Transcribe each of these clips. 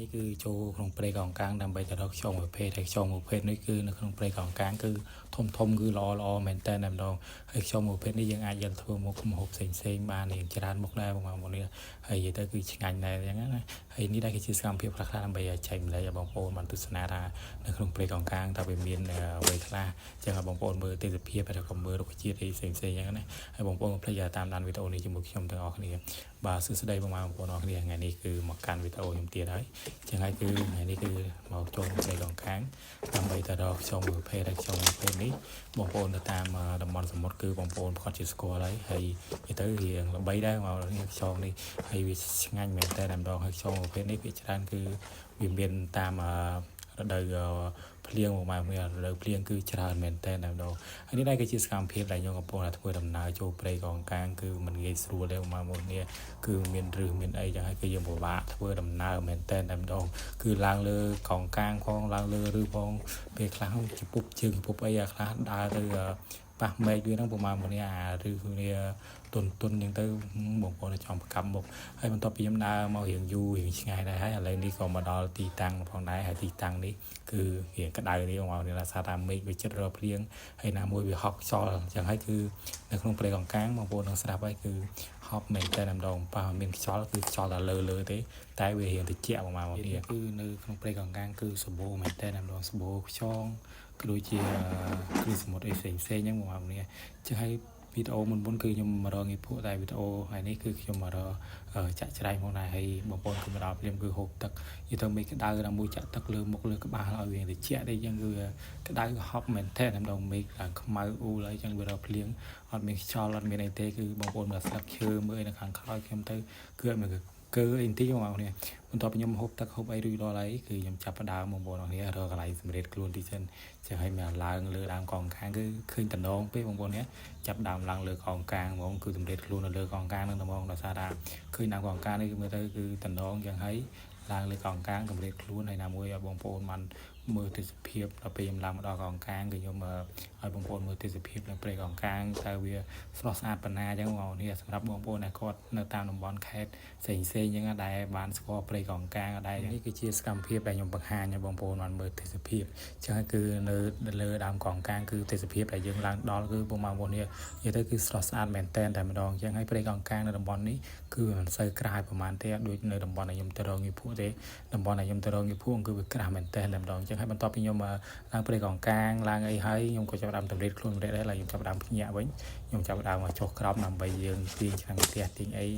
នេះគឺចូលក្នុងព្រៃកោងកាងដើម្បីទៅរកខ្យងប្រភេទហើយខ្យងប្រភេទនេះគឺនៅក្នុងព្រៃកោងកាងគឺធំគឺល្អមែនតើតែម្ដងហើយខ្យងប្រភេទនេះយើងអាចយកធ្វើមុខម្ហូបផ្សេងបានយ៉ាងច្រើនមុខដែរបងប្អូននេះហើយនិយាយទៅគឺឆ្ងាញ់ដែរអញ្ចឹងណាហើយនេះដែរគឺជាសកម្មភាពខ្លះៗដើម្បីចែកម្លែកឲ្យបងប្អូនបានទស្សនាថានៅក្នុងព្រៃកោងកាងតើវាមានអ្វីខ្លះអញ្ចឹងឲ្យបងប្អូនមើលទេសភាពហើយក៏មើលរុក្ខជាតិផ្សេងអញ្ចឹងណាហើយបងប្អូនកុំភ្លេចតាមដានវីដេអូនេះជាមួយខ្ញុំទាំងអស់គ្នាបាទសួស្តីបងប្អូនអរគ្នាថ្ងៃនេះគឺមកកាន់វីដេអូខ្ញុំទៀតហើយចឹងហើយគឺថ្ងៃនេះគឺមកចូលព្រៃកោងកាងដើម្បីទៅរកខ្យងប្រភេទហើយខ្យងប្រភេទនេះបងប្អូនទៅតាមតំបន់សមុទ្រគឺបងប្អូនគាត់ជាស្គាល់ហើយនិយាយទៅរៀងល្បីដែរមកខ្យងនេះហើយវាឆ្ងាញ់មែនតើតែម្ដងហើយខ្យងប្រភេទនេះវាច្រើនគឺវាមានតាមរដូវភ្លៀងមករដូវភ្លៀងគឺច្រើនមែនតើតែម្ដងហើយនេះដែរគឺជាសកម្មភាពដែលខ្ញុំកំពុងតែធ្វើដំណើរចូលព្រៃកោងកាងគឺมันងាយស្រួលទេបងប្អូននេះគឺមានរឹសមានអីចឹងហើយគឺយើងពិបាកធ្វើដំណើរមែនតើតែម្ដងគឺឡើងលើកោងកាងផងឡើងលើឬផងពេលខ្លះជពុបជើងជពុបអីខ្លះដើរទៅប៉ះមេឃវាហ្នឹងប្រហែលនេះឬវាទុនអញ្ចឹងទៅបងប្អូនចង់ប្រកាប់មុខហើយបន្ទាប់ពីខ្ញុំដើរមករៀងយូររៀងឆ្ងាយដែរហើយឥឡូវនេះក៏មកដល់ទីតាំងផងដែរហើយទីតាំងនេះគឺរៀងក្តៅនេះបងប្អូននេះថាថាមេឃវាចិត្តរភ្លៀងហើយណាមួយវាហប់ខ្យល់អញ្ចឹងហើយគឺនៅក្នុងព្រៃកោងកាងបងប្អូននឹងស្ដាប់ហើយគឺហប់មែនតែម្ដងប៉ះមានខ្យល់គឺខ្យល់តែលើទេតែវារៀងតិចបងប្អូននេះគឺនៅក្នុងព្រៃកោងកាងគឺសម្បូរមែនតែម្ដងសម្បូរខ្យងក៏ដូចជាគឺសមុទ្រអីផ្សេងហ្នឹងបងប្អូននេះចឹងហើយវីដេអូមុនគឺខ្ញុំមករកងារពួកតែវីដេអូថ្ងៃនេះគឺខ្ញុំមករកចាក់ច្រៃមកដែរហើយបងប្អូនគឺមកដល់ភ្លាមគឺហូបទឹកយីទៅមេឃក្តៅដល់មួយចាក់ទឹកលើមុខលើក្បាលឲ្យវាតិចទេអញ្ចឹងគឺក្តៅហប់មែនទេតែម្ដងមេឃឡើងខ្មៅអ៊ូហើយអញ្ចឹងវារកភ្លៀងអត់មានខ្យល់អត់មានអីទេគឺបងប្អូនមើលស្លឹកឈើមើលនៅខាងក្រោយខ្ញុំទៅគឺអត់មានគឺអីបន្តិចបងប្អូននេះបន្ទាប់ពីខ្ញុំហូបទឹកហូបអីរួចរាល់ហើយគឺខ្ញុំចាប់ផ្ដើមបងប្អូននេះរកកន្លែងសម្រាកខ្លួនទីសិនចឹងហើយមកឡើងលើដើមកោងកាងគឺឃើញតំណងពេលបងប្អូននេះចាប់ដើមឡើងលើកោងកាងហ្មងគឺសម្រាកខ្លួននៅលើកោងកាងនឹងហ្មងដោយសារថាឃើញដើមកោងកាងនេះគឺមើលទៅគឺតំណងចឹងហើយឡើងលើកោងកាងសម្រាកខ្លួនហើយណាមួយឲ្យបងប្អូនបានមើលទេសភាពដល់ពេលខ្ញុំឡើងមកដល់កោងកាងគឺខ្ញុំឲ្យបងប្អូនមើលទេសភាពនៅព្រៃកោងកាងតើវាស្រស់ស្អាតប៉ុណ្ណាអញ្ចឹងបងប្អូននេះសម្រាប់បងប្អូនដែលគាត់នៅតាមតំបន់ខេត្តផ្សេងអញ្ចឹងដែលបានស្គាល់ព្រៃកោងកាងដែរនេះគឺជាសកម្មភាពដែលខ្ញុំបង្ហាញឲ្យបងប្អូនបានមើលទេសភាពអញ្ចឹងគឺនៅលើដើមកោងកាងគឺទេសភាពដែលយើងឡើងដល់គឺបងប្អូននេះនិយាយទៅគឺស្រស់ស្អាតមែនតែម្ដងអញ្ចឹងហើយព្រៃកោងកាងនៅតំបន់នេះគឺមិនសូវក្រាយប្រហែលទេដូចនៅតំបន់ដែលខ្ញុំទៅរកងារភក់ទេតំបន់ដែលខ្ញុំទៅរកងារភក់គឺវាក្រាស់មែនតែម្ដងអញ្ចឹងហើយបន្ទាប់ពីខ្ញុំឡើងព្រៃកោងកាងឡើងអីហើយខ្ញុំក៏ចាប់ផ្ដើមតម្រេតខ្លួនដែរហើយខ្ញុំចាប់ផ្ដើមភ្ញាក់វិញខ្ញុំចាប់ផ្ដើមមកចុះក្រោមដើម្បីយើងទាញឆ្នាំងផ្ទះទាញអី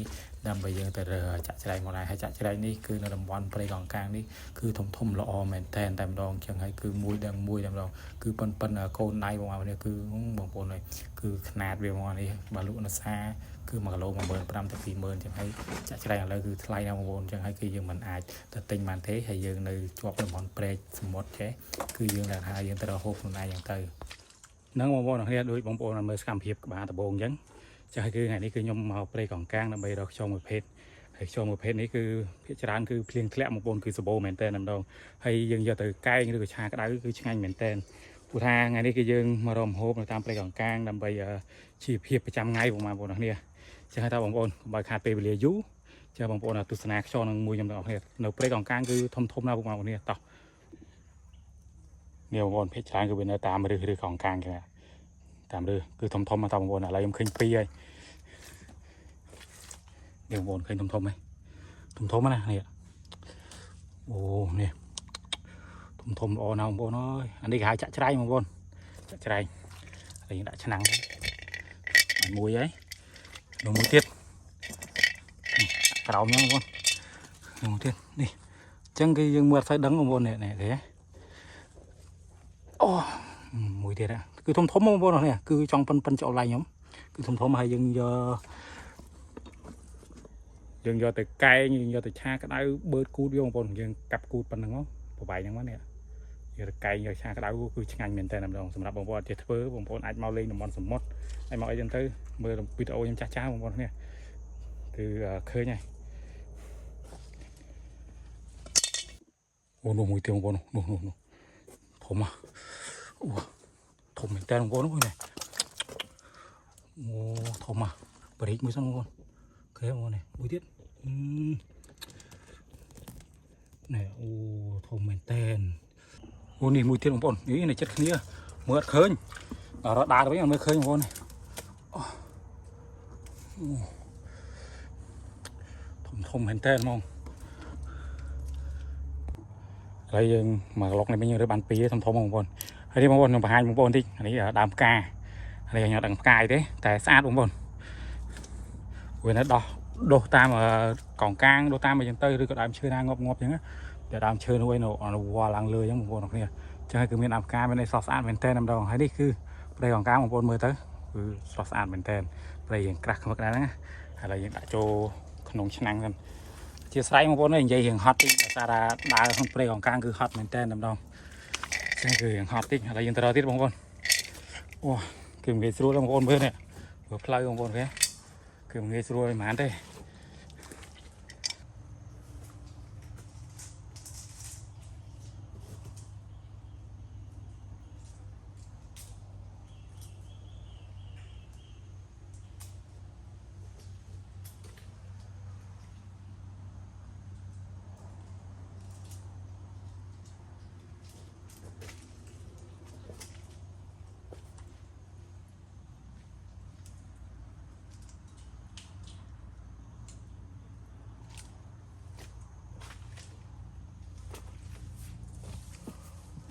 ដើម្បីយើងទៅចាក់ច្រែងមកដែរហើយចាក់ច្រែងនេះគឺនៅតំបន់ព្រៃកោងកាងនេះគឺធំល្អមែនតែម្ដងអញ្ចឹងហើយគឺមួយតែម្ដងគឺប៉ុនកូនដៃបងប្អូននេះគឺបងប្អូនហើយគឺຂະຫນាតវាមកនេះបើលក់នៅសាគឺ1គីឡូ15,000ទៅ20,000អញ្ចឹងហើយចាក់ច្រែងឥឡូវគឺថ្លៃណាស់បងប្អូនអញ្ចឹងហើយគឺយើងមិនអាចទៅទិញបានទេហើយយើងនៅជាប់តំបន់ព្រែកសមុទ្រចេះគឺយើងតែថាយើងទៅរកហូបខ្លួនឯងអញ្ចឹងទៅហ្នឹងបងប្អូនគ្នាដូចបងប្អូនមើលសកម្មភាពក្បាលដំបងអញ្ចឹងចាស់គឺថ្ងៃនេះគឺខ្ញុំមកព្រៃកោងកាងដើម្បីរកខ្យងមួយភេទហើយខ្យងមួយភេទនេះគឺភាគច្រើនគឺភ្លៀងធ្លាក់បងប្អូនគឺសម្បូរមែនតើម្ដងហើយយើងយកទៅកែងឬក៏ឆាក្តៅគឺឆ្ងាញ់មែនតើព្រោះថាថ្ងៃនេះគឺយើងមករកម្ហូបនៅតាមព្រៃកោងកាងដើម្បីជីវភាពប្រចាំថ្ងៃបងប្អូនគ្នាចឹងហើយតើបងប្អូនកុំឲ្យខាតពេលវេលាយូរចាបងប្អូនទស្សនាខ្យងនឹងមួយខ្ញុំទាំងអស់គ្នានៅព្រៃកោងកាងគឺធំណាស់បងប្អូនគ្នាតោះនេះបងប្អូនភាគច្រើនគឺវានៅតាមឬកោងកាងចឹងតាមឬគឺធំណាស់តើបងប្អូនឥឡូវខ្ញុំឃើញពីរហើយនេះបងប្អូនឃើញធំហ៎ធំណានេះអូនេះធំល្អណាស់បងប្អូនអើយអានេះគេហៅចាក់ច្រែងបងប្អូនចាក់ច្រែងហើយយើងដាក់ឆ្នាំងមួយហើយនោះមួយទៀតក្រោមហ្នឹងបងប្អូននោះមួយទៀតនេះអញ្ចឹងគឺយើងមើលអត់សូវដឹងបងប្អូននេះទេអូមួយទៀតគឺធំបងប្អូននេះគឺចង់ប៉ិនចោលឡាយខ្ញុំគឺធំហើយយើងយកទៅកែងយើងយកទៅឆាក្តៅបឺតគូតវាបងប្អូនយើងកាប់គូតប៉ុណ្្នឹងមកប្របាយហ្នឹងមកនេះយកទៅកែងយកឆាក្តៅគឺឆ្ងាញ់មែនតើម្ដងសម្រាប់បងប្អូនអត់ចេះធ្វើបងប្អូនអាចមកលេងតំបន់សមុទ្រហើយមកអីចឹងទៅមើលវីដេអូខ្ញុំចាស់បងប្អូននេះគឺឃើញហើយអូនោះមួយទៀតបងប្អូននោះធំអូធំមែនតើបងប្អូននេះអូធំបរិចមួយសិនបងប្អូនឃើញបងប្អូននេះមួយទៀត này ô thùng mền tên ô này mùi thiên bồn ý này chất kia mượt khơi ở đó đá đấy mới khơi bồn này thùng mền tên không đây mà lọc này bây giờ để bàn pí thùng không bồn hay đi bồn mà hai bồn đi này ở đàm ca này nhỏ đằng cài đấy tại sát bồn quyền nó đo đồ tam mà còn cang đồ tam mà dân tây rồi có đám chơi đang ngọc ngọc chứ để đám chơi nuôi nó qua làng lười giống một con này cho nên cứ miền Nam ca bên đây sọt ăn bên tên nằm đầu hay đi cứ đây còn cá một con mới tới sọt ăn bên tên đây hiện crack một cái đó hay là hiện đại châu nông chức năng hơn chia sẻ một con này dây hiện hot đi ta đã không đây còn cang cứ hot bên tên nằm đầu cho nên cứ hiện hot đi hay là hiện tại tiết một con wow kìm cái số là một con mới này vừa play một con cái kìm cái số mà ăn đây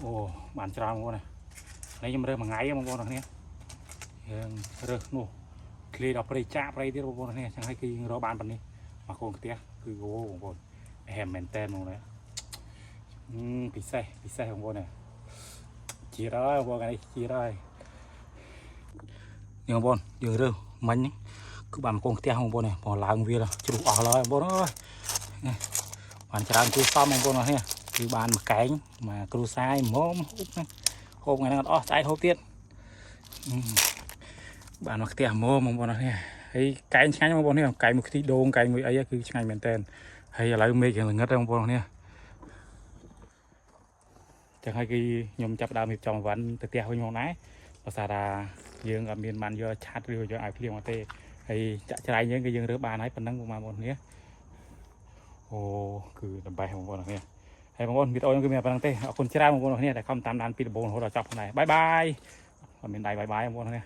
ô bàn trà một con này lấy cho rơi mà ngáy một con này rơi nô khi đọc đây chạm đây tiếp một con này chẳng hay khi đó bàn bàn đi mà con kia cứ gỗ một con hẻm mền tên một này bị xe một con này chia đó con này chia đây nhiều một con nhiều rơi mạnh cứ bàn con kia một con này bỏ làng về là chụp ở lại một con ơi bàn trà cứ xong một con nàyคือบ้านมาแกงมาครูทรายมอมโฮมไงนั่นอ๋อทรายโฮมเตี้ยบ้านมาเตี้ยมอมบนนั้นเนี่ยไอ้ไก่ใช่ไหมบนนี้ไก่มือที่โดงไก่มือไอ้คือใช่เหมือนเต้นให้อะไรไม่เกี่ยวกับเงินได้บนนี้จะให้กี่ยมจับดาวมีจอมวันแต่เตี้ยเขาโยนไหนภาษาดายืงกับเมียนมันเยอะชัดเรียวเยอะไอ้เพียงมาเต้ให้จะใช้ยังก็ยังเรือบานให้ปนนั่งมาบนนี้โอ้คือลำบากของบนนี้ให้บางคนมีตัวยังคือมีพลังเตะคนเชื่อได้บางคนเนี่ยแต่คำตามดันปีโบนหัวเราจับคนไหนบายบายมันเป็นได้บายบายบางคนเนี่ย